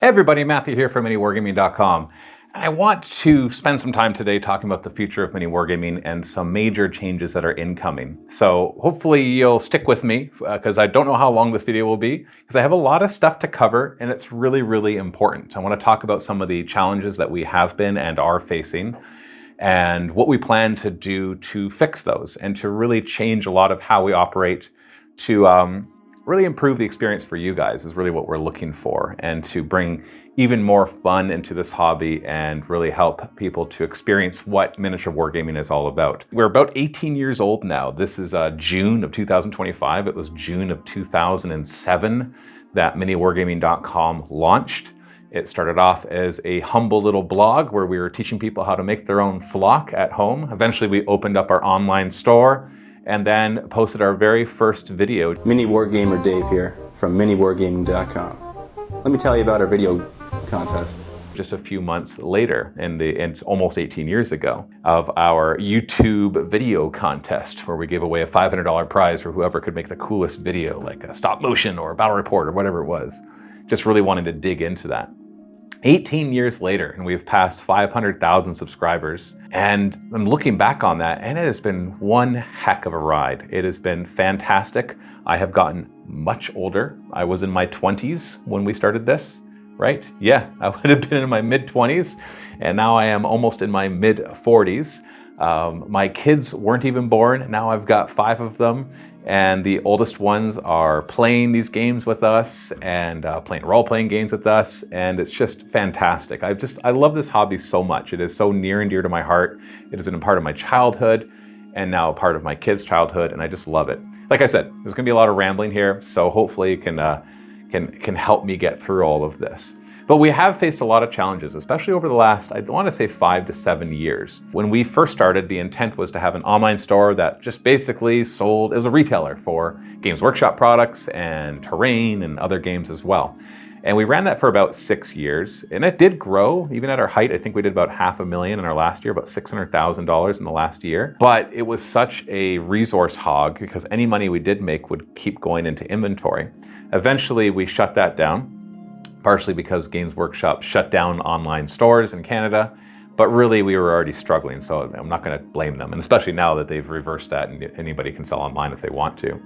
Hey everybody, Matthew here from MiniWargaming.com. And I want to spend some time today talking about the future of MiniWargaming and some major changes that are incoming. So hopefully you'll stick with me because I don't know how long this video will be because I have a lot of stuff to cover and it's really, really important. I want to talk about some of the challenges that we have been and are facing and what we plan to do to fix those and to really change a lot of how we operate to really improve the experience for you guys is really what we're looking for, and to bring even more fun into this hobby and really help people to experience what miniature wargaming is all about. We're about 18 years old now. This is June of 2025. It was June of 2007 that MiniWargaming.com launched. It started off as a humble little blog where we were teaching people how to make their own flock at home. Eventually we opened up our online store and then posted our very first video. Mini Wargamer Dave here from MiniWargaming.com. Let me tell you about our video contest. Just a few months later, and it's almost 18 years ago, of our YouTube video contest where we gave away a $500 prize for whoever could make the coolest video, like a stop motion or a battle report or whatever it was. Just really wanting to dig into that. 18 years later, and we've passed 500,000 subscribers. And I'm looking back on that, and it has been one heck of a ride. It has been fantastic. I have gotten much older. I was in my 20s when we started this, right? Yeah, I would have been in my mid-20s, and now I am almost in my mid-40s. My kids weren't even born. Now I've got 5 of them. And the oldest ones are playing these games with us and playing role-playing games with us, and it's just fantastic. I love this hobby so much. It is so near and dear to my heart. It has been a part of my childhood and now a part of my kids' childhood, and I just love it. Like I said, there's gonna be a lot of rambling here, so hopefully it can help me get through all of this. But we have faced a lot of challenges, especially over the last, I want to say 5 to 7 years. When we first started, the intent was to have an online store that just basically sold, it was a retailer for Games Workshop products and Terrain and other games as well. And we ran that for about 6 years, and it did grow. Even at our height, I think we did about $500,000 in our last year, about $600,000 in the last year. But it was such a resource hog because any money we did make would keep going into inventory. Eventually, we shut that down, partially because Games Workshop shut down online stores in Canada, but really we were already struggling, so I'm not going to blame them, and especially now that they've reversed that and anybody can sell online if they want to.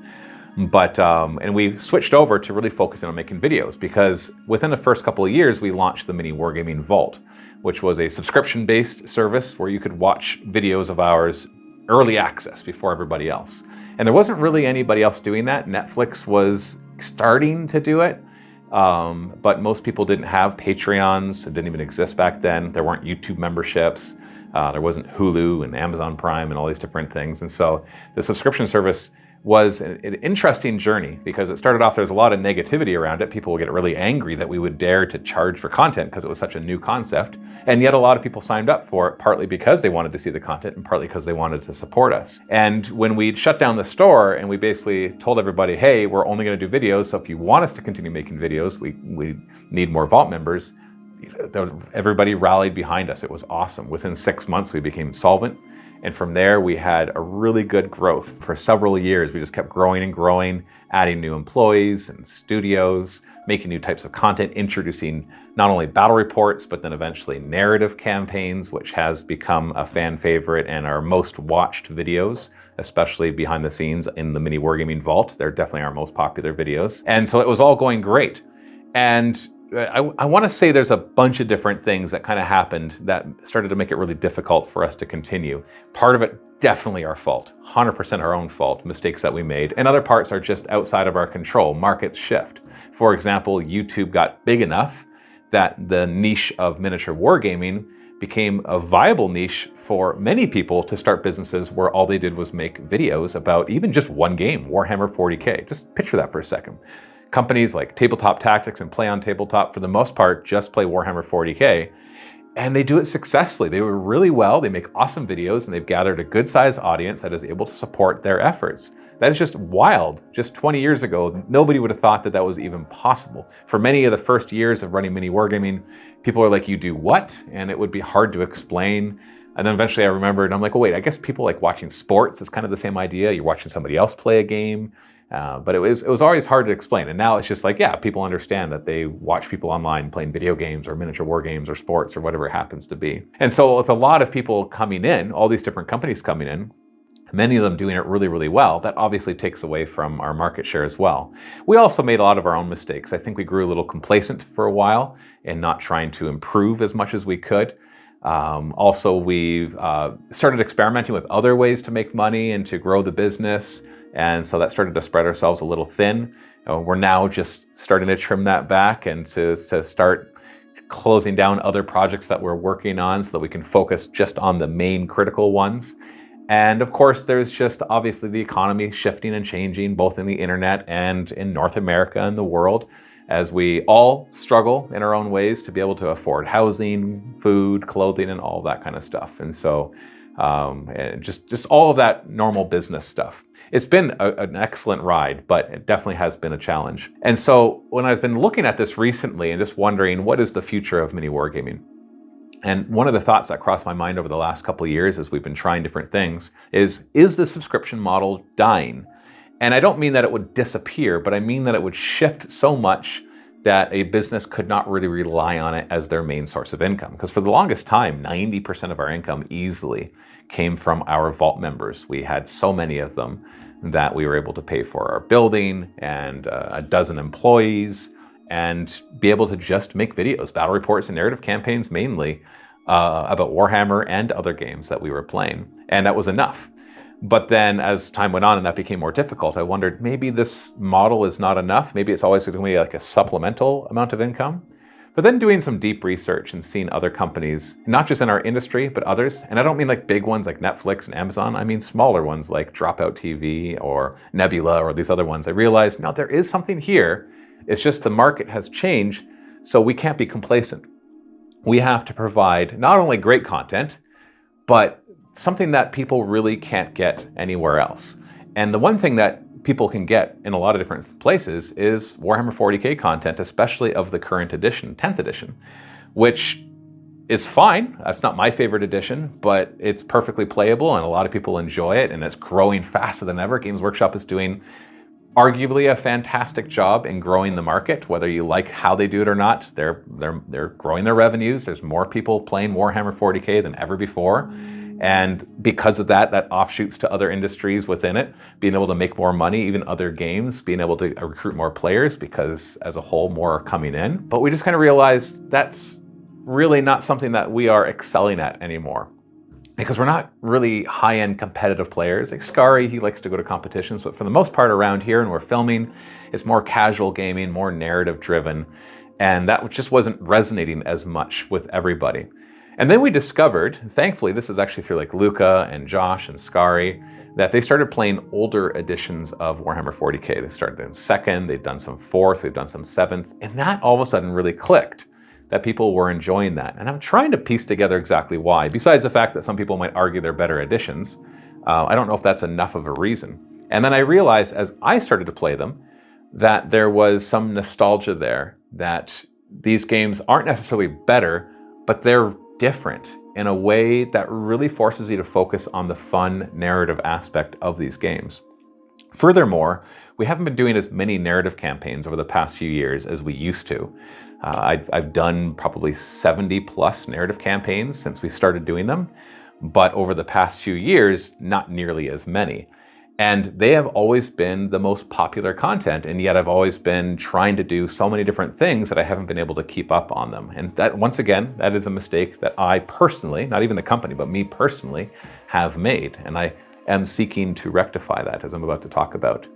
But, and we switched over to really focusing on making videos because within the first couple of years, we launched the Mini Wargaming Vault, which was a subscription-based service where you could watch videos of ours early access before everybody else. And there wasn't really anybody else doing that. Netflix was starting to do it. But most people didn't have Patreons. It didn't even exist back then. There weren't YouTube memberships. There wasn't Hulu and Amazon Prime and all these different things. And so the subscription service was an interesting journey because it started off, there's a lot of negativity around it. People would get really angry that we would dare to charge for content because it was such a new concept. And yet a lot of people signed up for it, partly because they wanted to see the content and partly because they wanted to support us. And when we shut down the store and we basically told everybody, hey, we're only going to do videos, so if you want us to continue making videos, we need more Vault members, everybody rallied behind us. It was awesome. Within 6 months, we became solvent. And from there, we had a really good growth. For several years, we just kept growing and growing, adding new employees and studios, making new types of content, introducing not only battle reports, but then eventually narrative campaigns, which has become a fan favorite and our most watched videos, especially behind the scenes in the Mini Wargaming Vault. They're definitely our most popular videos. And so it was all going great. And I want to say there's a bunch of different things that kind of happened that started to make it really difficult for us to continue. Part of it, definitely our fault, 100% our own fault, mistakes that we made. And other parts are just outside of our control, markets shift. For example, YouTube got big enough that the niche of miniature wargaming became a viable niche for many people to start businesses where all they did was make videos about even just one game, Warhammer 40K. Just picture that for a second. Companies like Tabletop Tactics and Play on Tabletop, for the most part, just play Warhammer 40K, and they do it successfully. They do really well, they make awesome videos, and they've gathered a good-sized audience that is able to support their efforts. That is just wild. Just 20 years ago, nobody would have thought that that was even possible. For many of the first years of running Mini Wargaming, people are like, you do what? And it would be hard to explain. And then eventually I remembered, and I'm like, oh wait, I guess people like watching sports. It's kind of the same idea. You're watching somebody else play a game. But it was always hard to explain. And now it's just like, yeah, people understand that they watch people online playing video games or miniature war games or sports or whatever it happens to be. And so with a lot of people coming in, all these different companies coming in, many of them doing it really, really well, that obviously takes away from our market share as well. We also made a lot of our own mistakes. I think we grew a little complacent for a while and not trying to improve as much as we could. Also, we've started experimenting with other ways to make money and to grow the business. And so that started to spread ourselves a little thin. We're now just starting to trim that back and to start closing down other projects that we're working on so that we can focus just on the main critical ones. And of course, there's just obviously the economy shifting and changing, both in the internet and in North America and the world, as we all struggle in our own ways to be able to afford housing, food, clothing, and all that kind of stuff. And so and just all of that normal business stuff. It's been an excellent ride, but it definitely has been a challenge. And so when I've been looking at this recently and just wondering, what is the future of mini wargaming? And one of the thoughts that crossed my mind over the last couple of years as we've been trying different things is the subscription model dying? And I don't mean that it would disappear, but I mean that it would shift so much that a business could not really rely on it as their main source of income. Because for the longest time, 90% of our income easily came from our Vault members. We had so many of them that we were able to pay for our building and a dozen employees, and be able to just make videos, battle reports and narrative campaigns mainly, about Warhammer and other games that we were playing. And that was enough. But then as time went on and that became more difficult, I wondered, maybe this model is not enough. Maybe it's always going to be like a supplemental amount of income. But then doing some deep research and seeing other companies, not just in our industry, but others. And I don't mean like big ones like Netflix and Amazon. I mean smaller ones like Dropout TV or Nebula or these other ones. I realized, no, there is something here. It's just the market has changed, so we can't be complacent. We have to provide not only great content, but something that people really can't get anywhere else. And the one thing that people can get in a lot of different places is Warhammer 40k content, especially of the current edition, 10th edition, which is fine. That's not my favorite edition, but it's perfectly playable and a lot of people enjoy it, and it's growing faster than ever. Games Workshop is doing arguably a fantastic job in growing the market, whether you like how they do it or not. They're growing their revenues. There's more people playing Warhammer 40k than ever before. And because of that, that offshoots to other industries within it, being able to make more money, even other games, being able to recruit more players because as a whole, more are coming in. But we just kind of realized that's really not something that we are excelling at anymore, because we're not really high-end competitive players. Like Scary, he likes to go to competitions, but for the most part around here, and we're filming, it's more casual gaming, more narrative-driven, and that just wasn't resonating as much with everybody. And then we discovered, thankfully, this is actually through like Luca and Josh and Scary, that they started playing older editions of Warhammer 40k. They started in 2nd, they've done some 4th, we've done some 7th, and that all of a sudden really clicked, that people were enjoying that. And I'm trying to piece together exactly why, besides the fact that some people might argue they're better editions. I don't know if that's enough of a reason. And then I realized as I started to play them, that there was some nostalgia there, that these games aren't necessarily better, but they're different in a way that really forces you to focus on the fun narrative aspect of these games. Furthermore, we haven't been doing as many narrative campaigns over the past few years as we used to. I've done probably 70 plus narrative campaigns since we started doing them, but over the past few years, not nearly as many. And they have always been the most popular content, and yet I've always been trying to do so many different things that I haven't been able to keep up on them. And that, once again, that is a mistake that I personally, not even the company, but me personally, have made. And I am seeking to rectify that, as I'm about to talk about.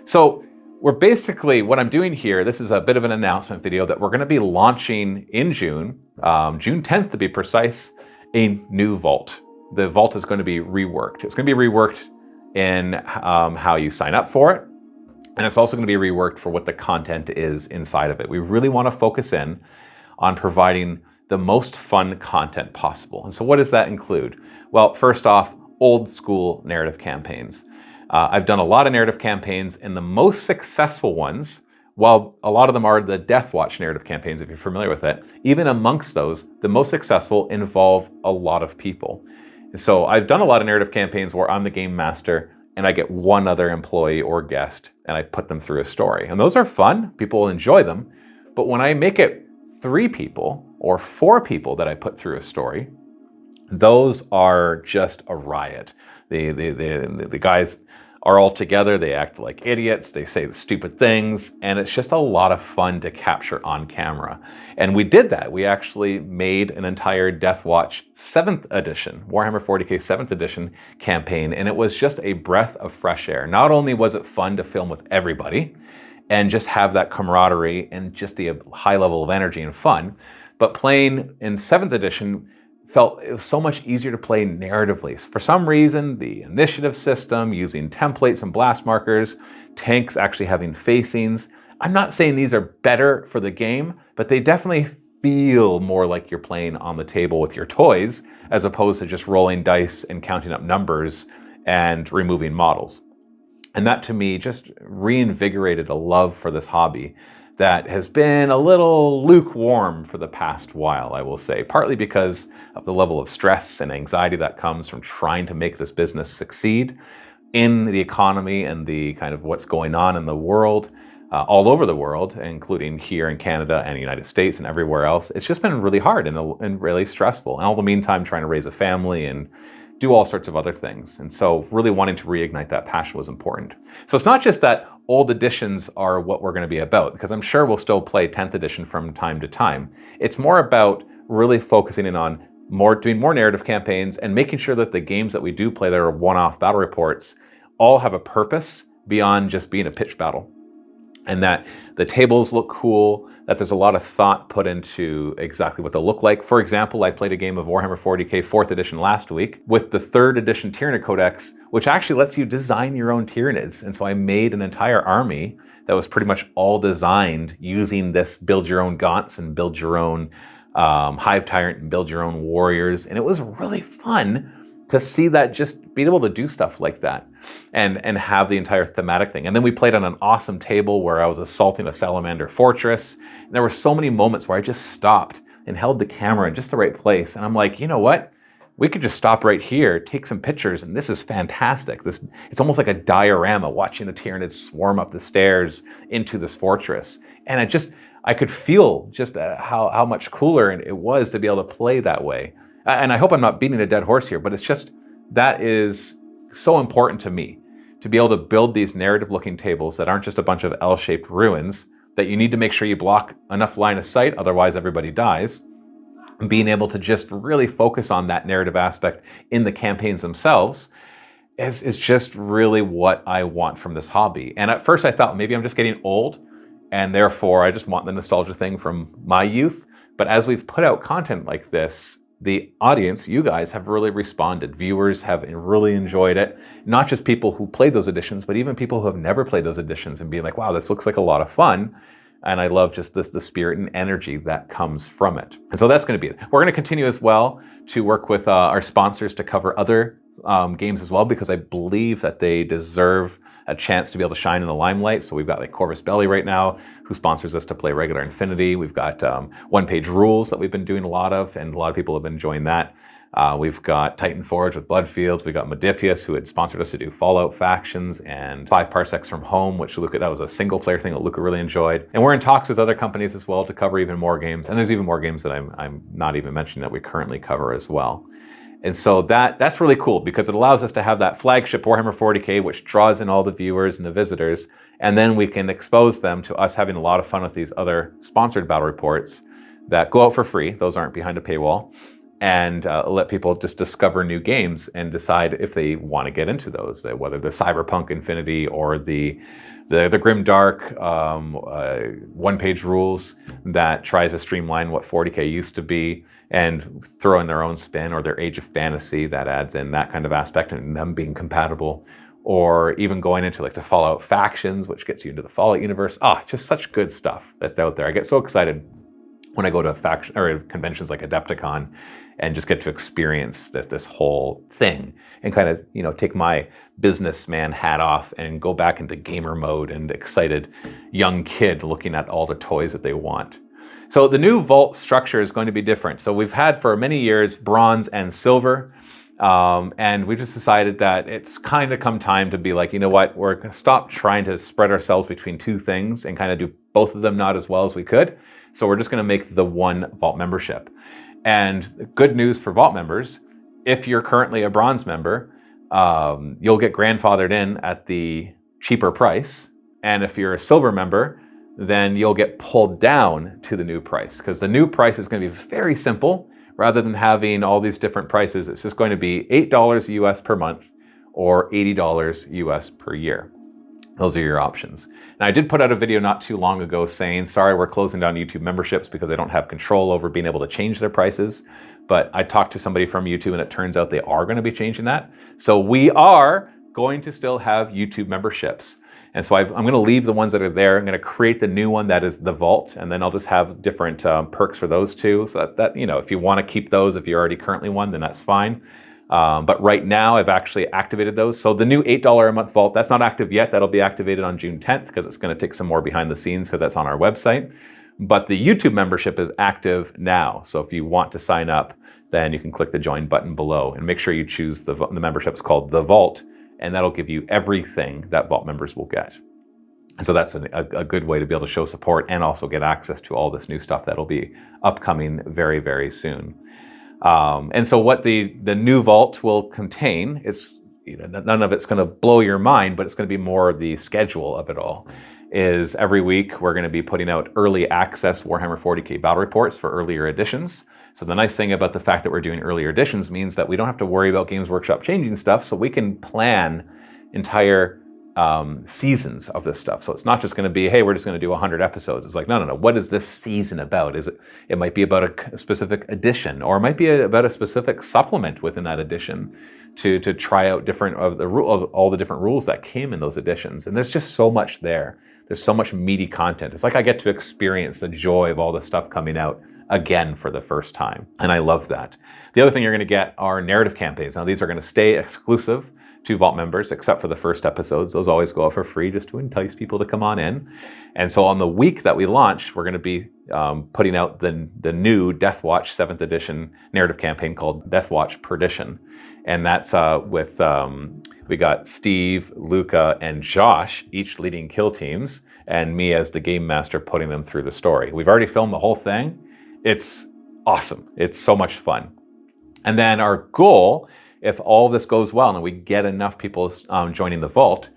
So we're basically, what I'm doing here, this is a bit of an announcement video that we're going to be launching in June, June 10th to be precise, a new Vault. The Vault is going to be reworked. It's going to be reworked in how you sign up for it. And it's also going to be reworked for what the content is inside of it. We really want to focus in on providing the most fun content possible. And so what does that include? Well, first off, old school narrative campaigns. I've done a lot of narrative campaigns, and the most successful ones, while a lot of them are the Death Watch narrative campaigns, if you're familiar with it, even amongst those, the most successful involve a lot of people. So I've done a lot of narrative campaigns where I'm the game master and I get one other employee or guest, and I put them through a story. And those are fun. People enjoy them. But when I make it 3 people or 4 people that I put through a story, those are just a riot. The guys are all together, they act like idiots, they say stupid things, and it's just a lot of fun to capture on camera. And we did that. We actually made an entire Deathwatch 7th edition, Warhammer 40k 7th edition campaign, and it was just a breath of fresh air. Not only was it fun to film with everybody and just have that camaraderie and just the high level of energy and fun, but playing in 7th edition felt it was so much easier to play narratively. For some reason, the initiative system, using templates and blast markers, tanks actually having facings. I'm not saying these are better for the game, but they definitely feel more like you're playing on the table with your toys, as opposed to just rolling dice and counting up numbers and removing models. And that to me just reinvigorated a love for this hobby that has been a little lukewarm for the past while, I will say, partly because of the level of stress and anxiety that comes from trying to make this business succeed in the economy and the kind of what's going on in the world, all over the world, including here in Canada and the United States and everywhere else. It's just been really hard and really stressful. And all the meantime, trying to raise a family and do all sorts of other things. And so really wanting to reignite that passion was important. So it's not just that old editions are what we're going to be about, because I'm sure we'll still play 10th edition from time to time. It's more about really focusing in on doing more narrative campaigns and making sure that the games that we do play that are one-off battle reports all have a purpose beyond just being a pitch battle. And that the tables look cool, that there's a lot of thought put into exactly what they'll look like. For example, I played a game of Warhammer 40k 4th edition last week with the 3rd edition Tyranid Codex, which actually lets you design your own Tyranids. And so I made an entire army that was pretty much all designed using this build your own Gaunts and build your own Hive Tyrant and build your own warriors. And it was really fun to see that, just being able to do stuff like that and have the entire thematic thing. And then we played on an awesome table where I was assaulting a salamander fortress. And there were so many moments where I just stopped and held the camera in just the right place. And I'm like, you know what? We could just stop right here, take some pictures, and this is fantastic. It's almost like a diorama, watching the Tyranids swarm up the stairs into this fortress. And I could feel just how much cooler it was to be able to play that way. And I hope I'm not beating a dead horse here, but it's just, that is so important to me, to be able to build these narrative looking tables that aren't just a bunch of L-shaped ruins that you need to make sure you block enough line of sight, otherwise everybody dies. And being able to just really focus on that narrative aspect in the campaigns themselves is just really what I want from this hobby. And at first I thought maybe I'm just getting old and therefore I just want the nostalgia thing from my youth. But as we've put out content like this, the audience, you guys, have really responded. Viewers have really enjoyed it. Not just people who played those editions, but even people who have never played those editions and being like, wow, this looks like a lot of fun. And I love just the spirit and energy that comes from it. And so that's going to be it. We're going to continue as well to work with our sponsors to cover other games as well, because I believe that they deserve a chance to be able to shine in the limelight. So we've got like Corvus Belli right now, who sponsors us to play regular Infinity. We've got one-page rules that we've been doing a lot of, and a lot of people have been enjoying that. We've got Titan Forge with Bloodfields. We've got Modifius, who had sponsored us to do Fallout factions, and 5 Parsecs from Home, which that was a single player thing that Luca really enjoyed. And we're in talks with other companies as well to cover even more games. And there's even more games that I'm not even mentioning that we currently cover as well. And so that's really cool, because it allows us to have that flagship Warhammer 40k, which draws in all the viewers and the visitors, and then we can expose them to us having a lot of fun with these other sponsored battle reports that go out for free. Those aren't behind a paywall. And let people just discover new games and decide if they want to get into those, whether the Cyberpunk Infinity or the Grim Dark one-page rules that tries to streamline what 40k used to be and throw in their own spin, or their Age of Fantasy that adds in that kind of aspect and them being compatible, or even going into like the Fallout factions, which gets you into the Fallout universe. Just such good stuff that's out there. I get so excited when I go to faction or conventions like Adepticon and just get to experience this whole thing and kind of, take my businessman hat off and go back into gamer mode and excited young kid looking at all the toys that they want. So the new vault structure is going to be different. So we've had for many years bronze and silver. And we just decided that it's kind of come time to be like, you know what, we're going to stop trying to spread ourselves between two things and kind of do both of them not as well as we could. So we're just going to make the one Vault membership. And good news for Vault members, if you're currently a bronze member, you'll get grandfathered in at the cheaper price. And if you're a silver member, then you'll get pulled down to the new price, because the new price is going to be very simple. Rather than having all these different prices, it's just going to be $8 US per month or $80 US per year. Those are your options. And I did put out a video not too long ago saying, sorry, we're closing down YouTube memberships because I don't have control over being able to change their prices. But I talked to somebody from YouTube and it turns out they are going to be changing that. So we are going to still have YouTube memberships. And so I'm going to leave the ones that are there. I'm going to create the new one that is the Vault, and then I'll just have different perks for those two. So that, you know, if you want to keep those, if you're already currently one, then that's fine. But right now I've actually activated those. So the new $8 a month Vault, that's not active yet. That'll be activated on June 10th because it's going to take some more behind the scenes because that's on our website. But the YouTube membership is active now. So if you want to sign up, then you can click the join button below and make sure you choose the membership's called the Vault. And that'll give you everything that Vault members will get. And so that's a good way to be able to show support and also get access to all this new stuff that'll be upcoming very, very soon. And so what the new Vault will contain is, you know, none of it's going to blow your mind, but it's going to be more of the schedule of it all. Is every week we're going to be putting out early access Warhammer 40K battle reports for earlier editions. So the nice thing about the fact that we're doing earlier editions means that we don't have to worry about Games Workshop changing stuff, so we can plan entire seasons of this stuff. So it's not just going to be, hey, we're just going to do 100 episodes. It's like, no. What is this season about? It might be about a specific edition, or it might be about a specific supplement within that edition to try out different of all the different rules that came in those editions. And there's just so much there. There's so much meaty content. It's like I get to experience the joy of all the stuff coming out again for the first time. And I love that. The other thing you're going to get are narrative campaigns. Now these are going to stay exclusive to Vault members, except for the first episodes. Those always go out for free just to entice people to come on in. And so on the week that we launch, we're going to be putting out the new Death Watch 7th edition narrative campaign called Death Watch Perdition. And that's with, we got Steve, Luca, and Josh, each leading kill teams, and me as the game master putting them through the story. We've already filmed the whole thing. It's awesome. It's so much fun. And then our goal, if all of this goes well and we get enough people joining the Vault,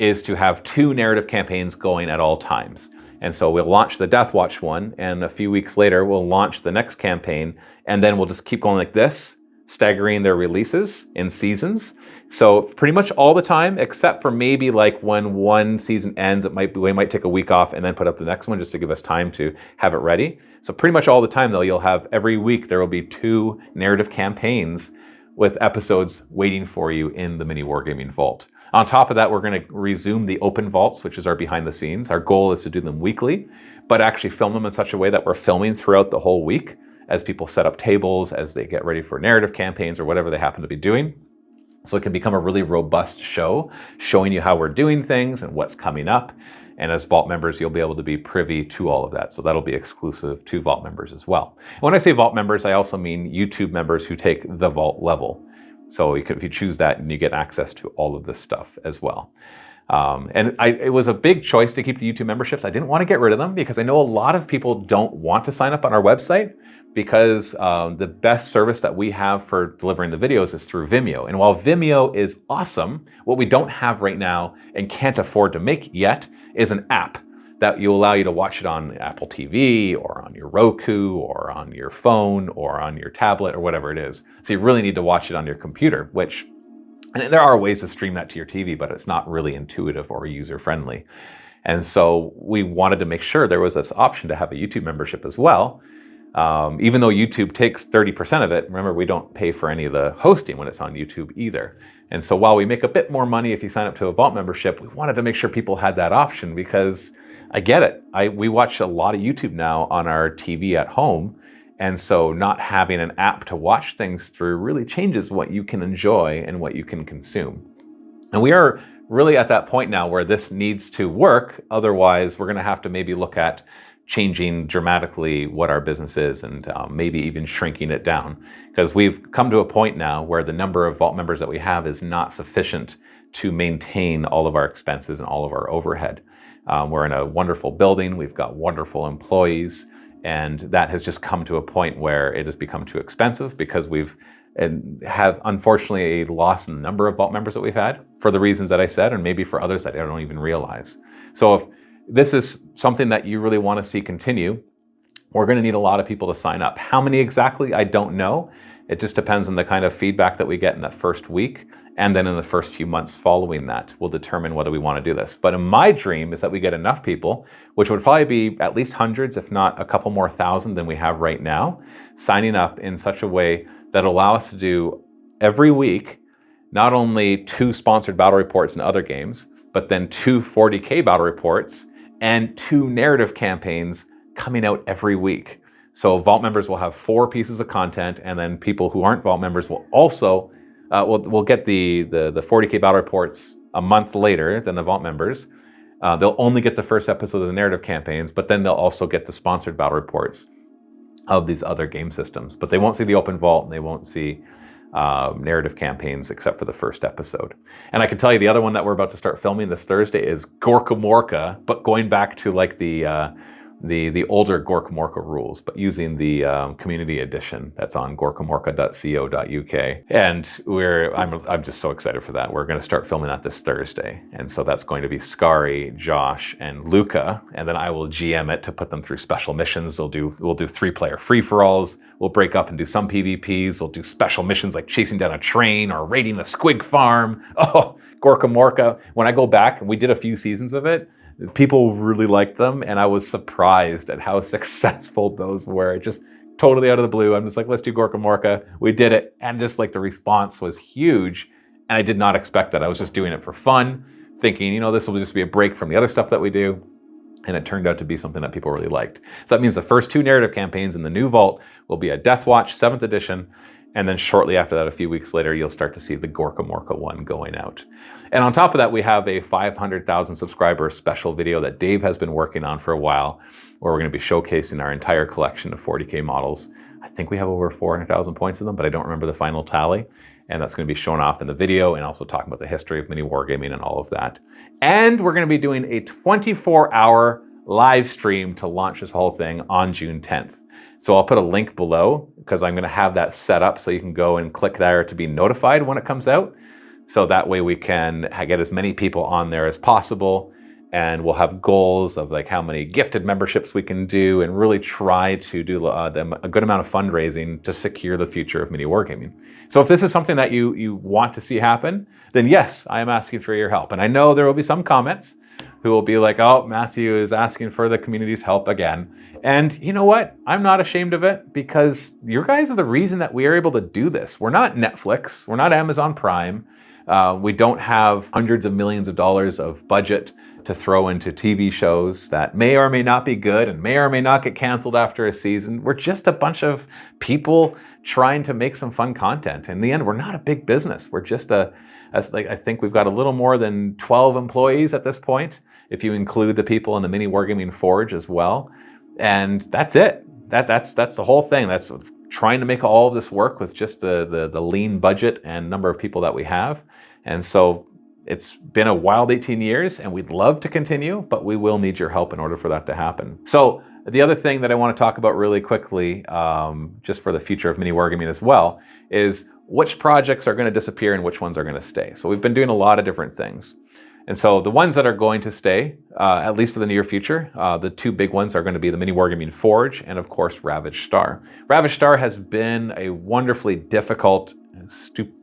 is to have 2 narrative campaigns going at all times. And so we'll launch the Death Watch one, and a few weeks later we'll launch the next campaign, and then we'll just keep going like this, staggering their releases in seasons. So pretty much all the time, except for maybe like when one season ends, we might take a week off and then put up the next one just to give us time to have it ready. So pretty much all the time though, you'll have every week there will be 2 narrative campaigns with episodes waiting for you in the MiniWarGaming Vault. On top of that, we're going to resume the open vaults, which is our behind the scenes. Our goal is to do them weekly, but actually film them in such a way that we're filming throughout the whole week as people set up tables, as they get ready for narrative campaigns or whatever they happen to be doing. So it can become a really robust show, showing you how we're doing things and what's coming up. And as Vault members, you'll be able to be privy to all of that. So that'll be exclusive to Vault members as well. And when I say Vault members, I also mean YouTube members who take the Vault level. So if you choose that, and you get access to all of this stuff as well. It was a big choice to keep the YouTube memberships. I didn't want to get rid of them because I know a lot of people don't want to sign up on our website, because the best service that we have for delivering the videos is through Vimeo. And while Vimeo is awesome, what we don't have right now and can't afford to make yet is an app that will allow you to watch it on Apple TV or on your Roku or on your phone or on your tablet or whatever it is. So you really need to watch it on your computer, and there are ways to stream that to your TV, but it's not really intuitive or user-friendly. And so we wanted to make sure there was this option to have a YouTube membership as well. Even though YouTube takes 30% of it, remember, we don't pay for any of the hosting when it's on YouTube either. And so while we make a bit more money if you sign up to a Vault membership, we wanted to make sure people had that option, because I get it. We watch a lot of YouTube now on our TV at home. And so not having an app to watch things through really changes what you can enjoy and what you can consume. And we are really at that point now where this needs to work. Otherwise, we're going to have to maybe look at changing dramatically what our business is and maybe even shrinking it down. Because we've come to a point now where the number of Vault members that we have is not sufficient to maintain all of our expenses and all of our overhead. We're in a wonderful building, we've got wonderful employees, and that has just come to a point where it has become too expensive because we've have unfortunately a loss in the number of Vault members that we've had for the reasons that I said, and maybe for others that I don't even realize. So if this is something that you really want to see continue, we're going to need a lot of people to sign up. How many exactly, I don't know. It just depends on the kind of feedback that we get in that first week. And then in the first few months following that, we'll determine whether we want to do this. But in my dream is that we get enough people, which would probably be at least hundreds, if not a couple more thousand than we have right now, signing up in such a way that allow us to do every week, not only 2 sponsored battle reports in other games, but then 2 40K battle reports and 2 narrative campaigns coming out every week. So Vault members will have 4 pieces of content, and then people who aren't Vault members will also will get the 40K battle reports a month later than the Vault members. They'll only get the first episode of the narrative campaigns, but then they'll also get the sponsored battle reports of these other game systems. But they won't see the open vault, and they won't see narrative campaigns except for the first episode. And I can tell you the other one that we're about to start filming this Thursday is Gorka Morka, but going back to like the older Gorka Morka rules, but using the community edition that's on gorkamorka.co.uk. And I'm just so excited for that. We're going to start filming that this Thursday. And so that's going to be Skari, Josh, and Luca. And then I will GM it to put them through special missions. We'll do 3-player free-for-alls. We'll break up and do some PvPs. We'll do special missions like chasing down a train or raiding a squig farm. Oh, Gorka Morka. When I go back, and we did a few seasons of it, people really liked them, and I was surprised at how successful those were. Just totally out of the blue, I'm just like, let's do Gorka Morka. We did it, and just like the response was huge, and I did not expect that. I was just doing it for fun, thinking, this will just be a break from the other stuff that we do, and it turned out to be something that people really liked. So that means the first 2 narrative campaigns in the new vault will be a Death Watch 7th edition, and then shortly after that, a few weeks later, you'll start to see the Gorka Morka one going out. And on top of that, we have a 500,000 subscriber special video that Dave has been working on for a while, where we're going to be showcasing our entire collection of 40K models. I think we have over 400,000 points of them, but I don't remember the final tally. And that's going to be shown off in the video, and also talking about the history of MiniWargaming and all of that. And we're going to be doing a 24-hour live stream to launch this whole thing on June 10th. So I'll put a link below, because I'm going to have that set up so you can go and click there to be notified when it comes out. So that way we can get as many people on there as possible, and we'll have goals of like how many gifted memberships we can do, and really try to do a good amount of fundraising to secure the future of MiniWargaming. So if this is something that you want to see happen, then yes, I am asking for your help. And I know there will be some comments who will be like, oh, Matthew is asking for the community's help again. And you know what? I'm not ashamed of it, because you guys are the reason that we are able to do this. We're not Netflix. We're not Amazon Prime. We don't have hundreds of millions of dollars of budget to throw into TV shows that may or may not be good and may or may not get canceled after a season. We're just a bunch of people trying to make some fun content. In the end, we're not a big business. We're just I think we've got a little more than 12 employees at this point, if you include the people in the MiniWarGaming Forge as well. And that's it. That's the whole thing. That's trying to make all of this work with just the lean budget and number of people that we have. And so it's been a wild 18 years, and we'd love to continue, but we will need your help in order for that to happen. So the other thing that I want to talk about really quickly, just for the future of MiniWargaming as well, is which projects are going to disappear and which ones are going to stay. So we've been doing a lot of different things. And so the ones that are going to stay, at least for the near future, the 2 big ones are going to be the MiniWargaming Forge and, of course, Ravaged Star. Ravaged Star has been a wonderfully difficult,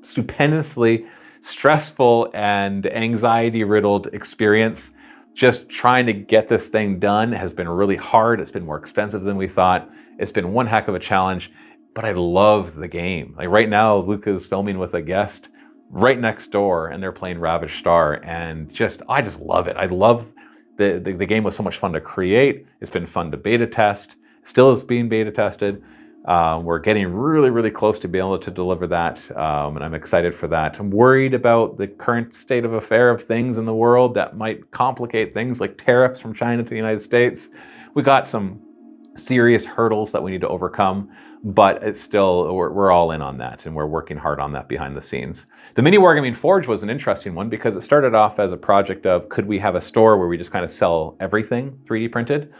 stupendously stressful and anxiety-riddled experience. Just trying to get this thing done has been really hard. It's been more expensive than we thought. It's been one heck of a challenge, but I love the game. Like right now, Luca's filming with a guest right next door, and they're playing Ravaged Star, and I just love it. I love the game. Was so much fun to create. It's been fun to beta test. Still is being beta tested. We're getting really, really close to being able to deliver that, and I'm excited for that. I'm worried about the current state of things in the world that might complicate things like tariffs from China to the United States. We got some serious hurdles that we need to overcome, but it's still, we're all in on that, and we're working hard on that behind the scenes. The MiniWarGaming Forge was an interesting one because it started off as a project of, could we have a store where we just kind of sell everything 3D printed?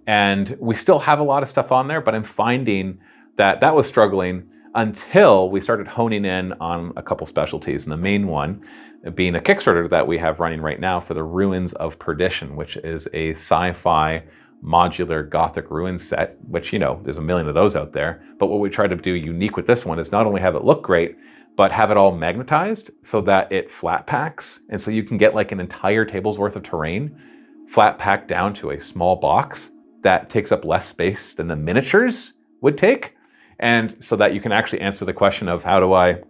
And we still have a lot of stuff on there, but I'm finding that that was struggling until we started honing in on a couple specialties. And the main one being a Kickstarter that we have running right now for the Ruins of Perdition, which is a sci-fi modular Gothic ruin set, which, you know, there's a million of those out there. But what we try to do unique with this one is not only have it look great, but have it all magnetized so that it flat packs. And so you can get like an entire table's worth of terrain flat packed down to a small box that takes up less space than the miniatures would take. And so that you can actually answer the question of how do I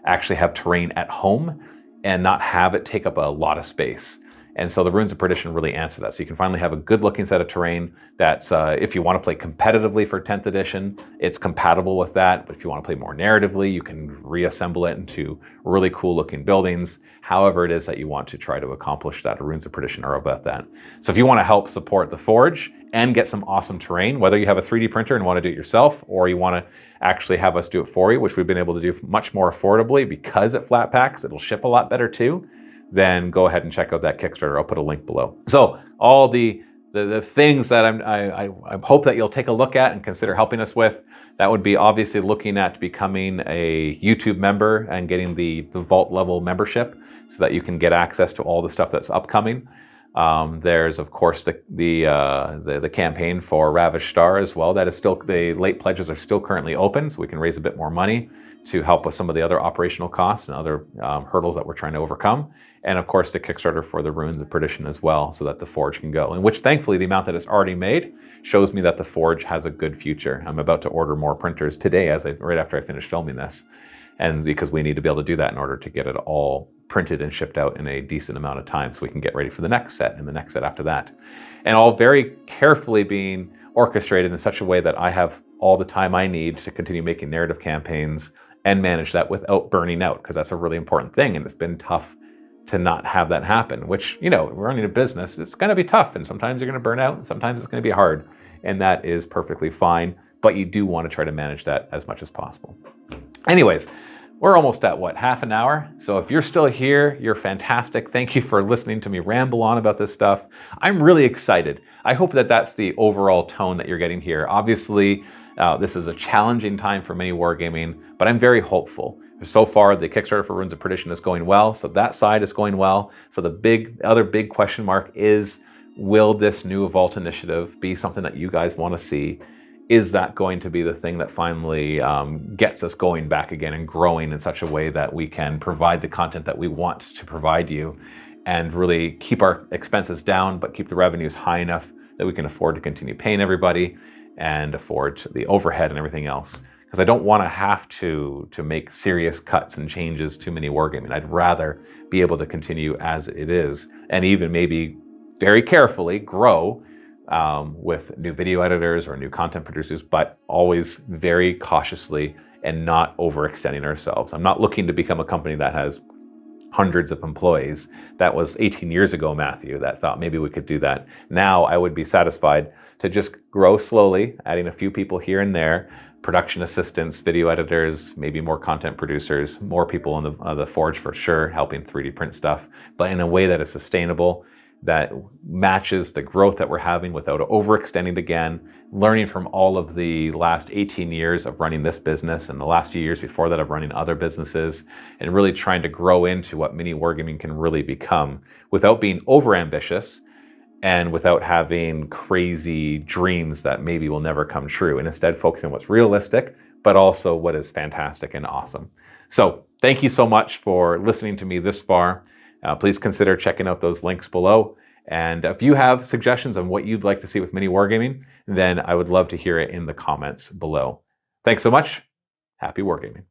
actually have terrain at home and not have it take up a lot of space. And so the Ruins of Perdition really answer that. So you can finally have a good looking set of terrain that's, if you want to play competitively for 10th edition, it's compatible with that. But if you want to play more narratively, you can reassemble it into really cool looking buildings. However it is that you want to try to accomplish that, Ruins of Perdition are about that. So if you want to help support the Forge and get some awesome terrain, whether you have a 3D printer and want to do it yourself, or you want to actually have us do it for you, which we've been able to do much more affordably because it flat packs, it'll ship a lot better too, then go ahead and check out that Kickstarter. I'll put a link below. So all the things that I hope that you'll take a look at and consider helping us with, that would be obviously looking at becoming a YouTube member and getting the vault level membership so that you can get access to all the stuff that's upcoming. There's of course the campaign for Ravaged Star as well. That is still, the late pledges are still currently open, so we can raise a bit more money to help with some of the other operational costs and other hurdles that we're trying to overcome. And of course the Kickstarter for the Ruins of Perdition as well, so that the Forge can go. And which thankfully the amount that it's already made shows me that the Forge has a good future. I'm about to order more printers today right after I finish filming this. And because we need to be able to do that in order to get it all printed and shipped out in a decent amount of time so we can get ready for the next set and the next set after that. And all very carefully being orchestrated in such a way that I have all the time I need to continue making narrative campaigns and manage that without burning out, because that's a really important thing. And it's been tough to not have that happen, which, you know, running a business, it's going to be tough. And sometimes you're going to burn out and sometimes it's going to be hard. And that is perfectly fine. But you do want to try to manage that as much as possible. Anyways, we're almost at what, half an hour? So if you're still here, you're fantastic. Thank you for listening to me ramble on about this stuff. I'm really excited. I hope that that's the overall tone that you're getting here. Obviously, this is a challenging time for MiniWargaming, but I'm very hopeful. So far, the Kickstarter for Ruins of Perdition is going well, so that side is going well. So the other big question mark is, will this new Vault initiative be something that you guys want to see? Is that going to be the thing that finally gets us going back again and growing in such a way that we can provide the content that we want to provide you and really keep our expenses down, but keep the revenues high enough that we can afford to continue paying everybody and afford the overhead and everything else? Because I don't want to have to make serious cuts and changes to MiniWargaming. I'd rather be able to continue as it is, and even maybe very carefully grow with new video editors or new content producers, but always very cautiously and not overextending ourselves. I'm not looking to become a company that has hundreds of employees. That was 18 years ago, Matthew, that thought maybe we could do that. Now I would be satisfied to just grow slowly, adding a few people here and there, production assistants, video editors, maybe more content producers, more people on the Forge for sure, helping 3D print stuff, but in a way that is sustainable, that matches the growth that we're having without overextending again, learning from all of the last 18 years of running this business and the last few years before that of running other businesses, and really trying to grow into what MiniWargaming can really become without being overambitious and without having crazy dreams that maybe will never come true, and instead focusing on what's realistic, but also what is fantastic and awesome. So thank you so much for listening to me this far. Please consider checking out those links below. And if you have suggestions on what you'd like to see with MiniWargaming, then I would love to hear it in the comments below. Thanks so much. Happy wargaming.